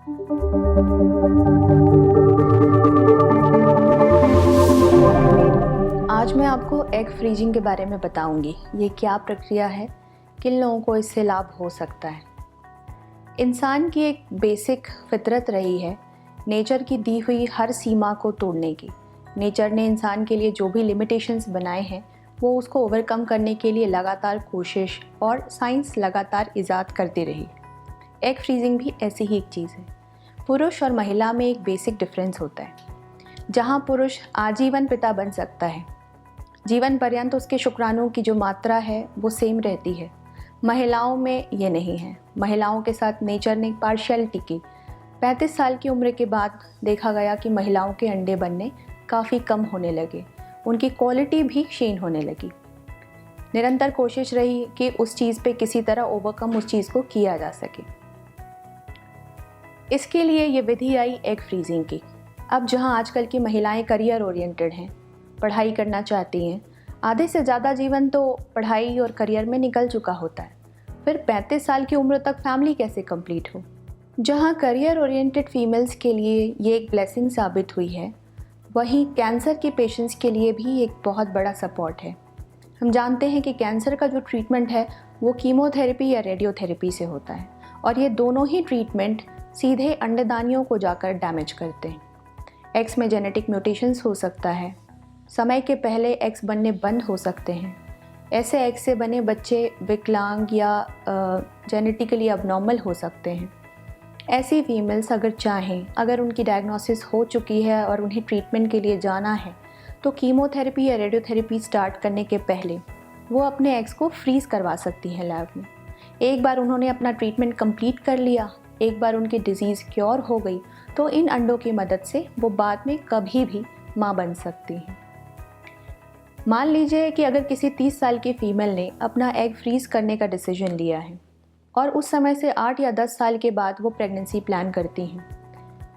आज मैं आपको एग फ्रीजिंग के बारे में बताऊंगी। ये क्या प्रक्रिया है, किन लोगों को इससे लाभ हो सकता है। इंसान की एक बेसिक फितरत रही है नेचर की दी हुई हर सीमा को तोड़ने की। नेचर ने इंसान के लिए जो भी लिमिटेशंस बनाए हैं वो उसको ओवरकम करने के लिए लगातार कोशिश और साइंस लगातार इजाद करती रही। एग फ्रीजिंग भी ऐसी ही एक चीज़ है। पुरुष और महिला में एक बेसिक डिफरेंस होता है। जहाँ पुरुष आजीवन पिता बन सकता है, जीवन पर्यंत उसके शुक्राणुओं की जो मात्रा है वो सेम रहती है, महिलाओं में ये नहीं है। महिलाओं के साथ नेचर ने पार्शियलिटी की। 35 साल की उम्र के बाद देखा गया कि महिलाओं के अंडे बनने काफ़ी कम होने लगे, उनकी क्वालिटी भी क्षीण होने लगी। निरंतर कोशिश रही कि उस चीज़ पे किसी तरह ओवरकम उस चीज़ को किया जा सके। इसके लिए ये विधि आई एग फ्रीजिंग की। अब जहाँ आजकल की महिलाएं करियर ओरिएंटेड हैं, पढ़ाई करना चाहती हैं, आधे से ज़्यादा जीवन तो पढ़ाई और करियर में निकल चुका होता है, फिर 35 साल की उम्र तक फैमिली कैसे कंप्लीट हो। जहाँ करियर ओरिएंटेड फीमेल्स के लिए ये एक ब्लेसिंग साबित हुई है, वहीं कैंसर के पेशेंट्स के लिए भी एक बहुत बड़ा सपोर्ट है। हम जानते हैं कि कैंसर का जो ट्रीटमेंट है वो कीमोथेरेपी या रेडियोथेरेपी से होता है, और ये दोनों ही ट्रीटमेंट सीधे अंडदानियों को जाकर डैमेज करते हैं। एग्स में जेनेटिक म्यूटेशंस हो सकता है, समय के पहले एग्स बनने बंद हो सकते हैं। ऐसे एग्स से बने बच्चे विकलांग या जेनेटिकली अबनॉर्मल हो सकते हैं। ऐसी फीमेल्स अगर चाहें, अगर उनकी डायग्नोसिस हो चुकी है और उन्हें ट्रीटमेंट के लिए जाना है, तो कीमोथेरेपी या रेडियोथेरेपी स्टार्ट करने के पहले वो अपने एग्स को फ्रीज़ करवा सकती हैं लैब में। एक बार उन्होंने अपना ट्रीटमेंट कंप्लीट कर लिया, एक बार उनकी डिज़ीज़ क्योर हो गई, तो इन अंडों की मदद से वो बाद में कभी भी माँ बन सकती हैं। मान लीजिए कि अगर किसी 30 साल की फ़ीमेल ने अपना एग फ्रीज़ करने का डिसीजन लिया है और उस समय से 8 या 10 साल के बाद वो प्रेगनेंसी प्लान करती हैं,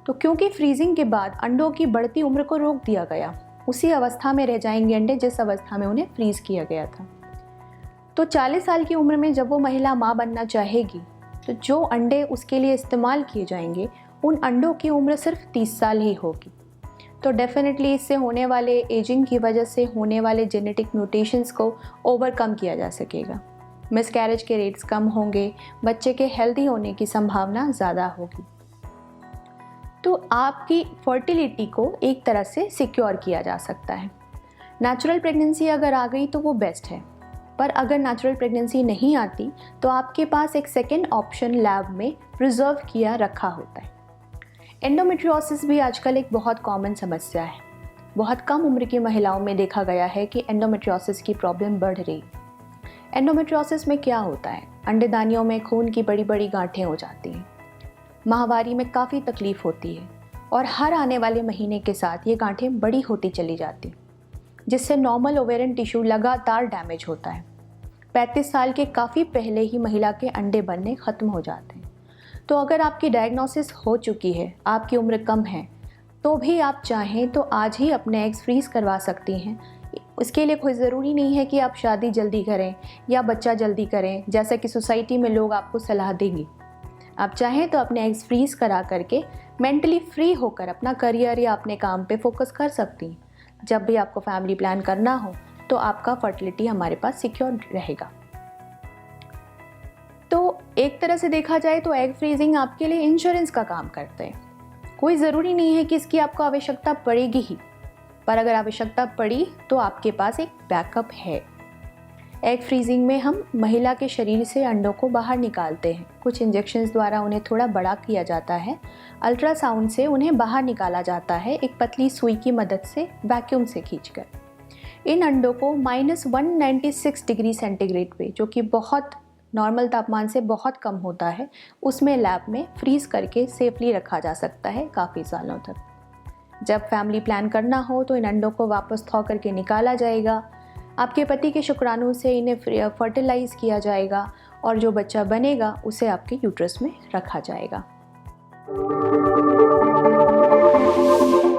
तो क्योंकि फ्रीजिंग के बाद अंडों की बढ़ती उम्र को रोक दिया गया, उसी अवस्था में रह जाएंगे अंडे जिस अवस्था में उन्हें फ्रीज़ किया गया था। तो 40 साल की उम्र में जब वो महिला माँ बनना चाहेगी, तो जो अंडे उसके लिए इस्तेमाल किए जाएंगे उन अंडों की उम्र सिर्फ 30 साल ही होगी। तो डेफिनेटली इससे होने वाले एजिंग की वजह से होने वाले जेनेटिक म्यूटेशंस को ओवरकम किया जा सकेगा। मिसकैरेज के रेट्स कम होंगे, बच्चे के हेल्दी होने की संभावना ज़्यादा होगी। तो आपकी फर्टिलिटी को एक तरह से सिक्योर किया जा सकता है। नेचुरल प्रेगनेंसी अगर आ गई तो वो बेस्ट है, पर अगर नेचुरल प्रेगनेंसी नहीं आती तो आपके पास एक सेकेंड ऑप्शन लैब में रिजर्व किया रखा होता है। एंडोमेट्रियोसिस भी आजकल एक बहुत कॉमन समस्या है। बहुत कम उम्र की महिलाओं में देखा गया है कि एंडोमेट्रियोसिस की प्रॉब्लम बढ़ रही। एंडोमेट्रियोसिस में क्या होता है, अंडेदानियों में खून की बड़ी बड़ी गांठें हो जाती हैं, माहवारी में काफ़ी तकलीफ होती है और हर आने वाले महीने के साथ ये गांठें बड़ी होती चली जाती, जिससे नॉर्मल ओवेरियन टिश्यू लगातार डैमेज होता है। 35 साल के काफ़ी पहले ही महिला के अंडे बनने ख़त्म हो जाते हैं। तो अगर आपकी डायग्नोसिस हो चुकी है, आपकी उम्र कम है, तो भी आप चाहें तो आज ही अपने एग्स फ्रीज़ करवा सकती हैं। इसके लिए कोई ज़रूरी नहीं है कि आप शादी जल्दी करें या बच्चा जल्दी करें, जैसा कि सोसाइटी में लोग आपको सलाह देंगे। आप चाहें तो अपने एग्स फ्रीज़ करा करके मेंटली फ्री होकर अपना करियर या अपने काम पे फोकस कर सकती हैं। जब भी आपको फैमिली प्लान करना हो तो आपका फर्टिलिटी हमारे पास सिक्योर रहेगा। तो एक तरह से देखा जाए तो एग फ्रीजिंग आपके लिए इंश्योरेंस का काम करते हैं। कोई ज़रूरी नहीं है कि इसकी आपको आवश्यकता पड़ेगी ही, पर अगर आवश्यकता पड़ी तो आपके पास एक बैकअप है। एग फ्रीजिंग में हम महिला के शरीर से अंडों को बाहर निकालते हैं। कुछ इंजेक्शंस द्वारा उन्हें थोड़ा बड़ा किया जाता है, अल्ट्रासाउंड से उन्हें बाहर निकाला जाता है एक पतली सुई की मदद से, वैक्यूम से खींचकर। इन अंडों को -196 डिग्री सेंटीग्रेड पे, जो कि बहुत नॉर्मल तापमान से बहुत कम होता है, उसमें लैब में फ्रीज़ करके सेफली रखा जा सकता है काफ़ी सालों तक। जब फैमिली प्लान करना हो तो इन अंडों को वापस थौ करके निकाला जाएगा, आपके पति के शुक्राणु से इन्हें फर्टिलाइज़ किया जाएगा और जो बच्चा बनेगा उसे आपके यूट्रस में रखा जाएगा।